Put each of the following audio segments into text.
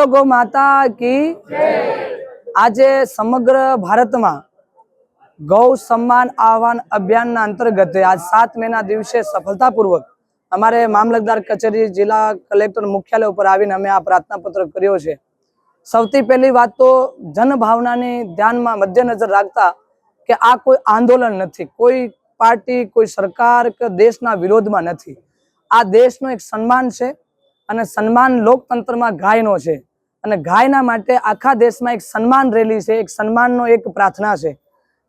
गौ माता की। आज समग्र भारत में गौ सम्मान आह्वान अभियान अंतर्गत आज 7 महीना दिवसे सफलतापूर्वक अमारे मामलतदार कचेरी जिला कलेक्टर मुख्यालय पर आवीने अमे आ प्रार्थना पत्र कर्यो छे। सौथी पहली बात तो जनभावनाने ध्यान में मध्यनजर राखता कि आ कोई आंदोलन नथी, कोई पार्टी कोई सरकार के देशना विरोध में नथी। आ देशनो एक सम्मान छे अने सन्मान लोकतंत्र में गायनो छे अने गायना माटे आखा देश में एक सन्मान रेली छे, एक सन्माननो एक प्रार्थना छे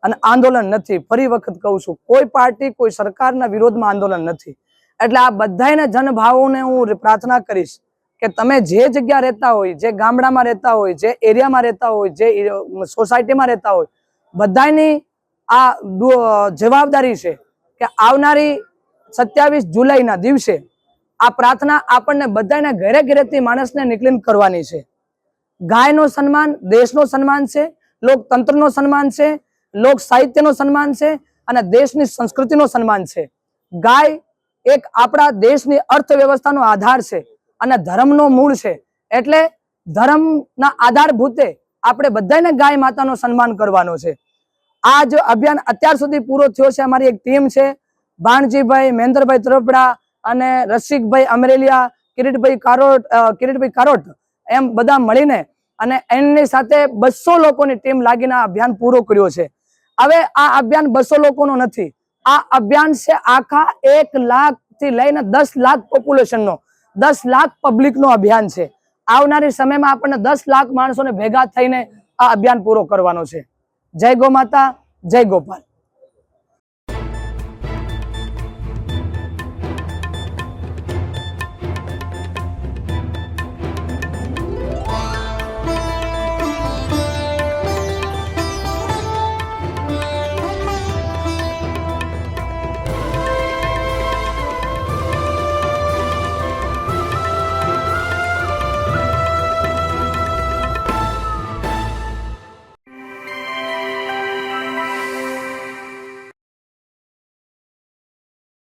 अने आंदोलन नथी। फरी वखत कहूं छुं, कोई पार्टी कोई सरकारना विरोध में आंदोलन नथी। एटले आ बधायने जनभावोने हूँ प्रार्थना करीश के तमे जे जग्या रहता होय, जे गामडामां रहता होय, जे एरियामां रहता होय, जे सोसायटीमां रहता होय, बधायनी आ जवाबदारी छे के आवनारी 27 जुलाईना दिवसे आ प्रार्थना आपने बधाने घरे घरेथी माणसने निकलीने करवानी छे। गायनो सन्मान देशनो सन्मान छे, लोकतंत्रनो सन्मान छे, लोक साहित्यनो सन्मान छे अने देशनी संस्कृतिनो सन्मान छे। गाय एक आपणा देशनी अर्थव्यवस्थानो आधार छे अने धर्मनो मूळ छे। एटले धर्मना आधारभूते आपणे बधाने गाय मातानो सन्मान करवानो छे। आ जो अभियान अत्यार सुधी पूरो थयो छे, अमारी एक टीम छे, बाणजीभाई, महेंद्रभाई तरफड़ा अने रसिकभाई अमरेलिया, किरीटभाई कारोट एम बधा मळीने अने एमनी साथे 200 लोकोनी टीम लागीने आ अभियान पूरो कर्यो छे। हवे आ अभियान 200 लोकोनो नथी, आ अभियान छे आखा 1 लाख थी लईने 10 लाख पॉप्युलेशननो, 10 लाख पब्लिकनो अभियान छे। आवनारी समयमां आपणे 10 लाख माणसोने भेगा थईने आ अभियान पूरो करवानो छे। जय गौ माता, जय गोपाल।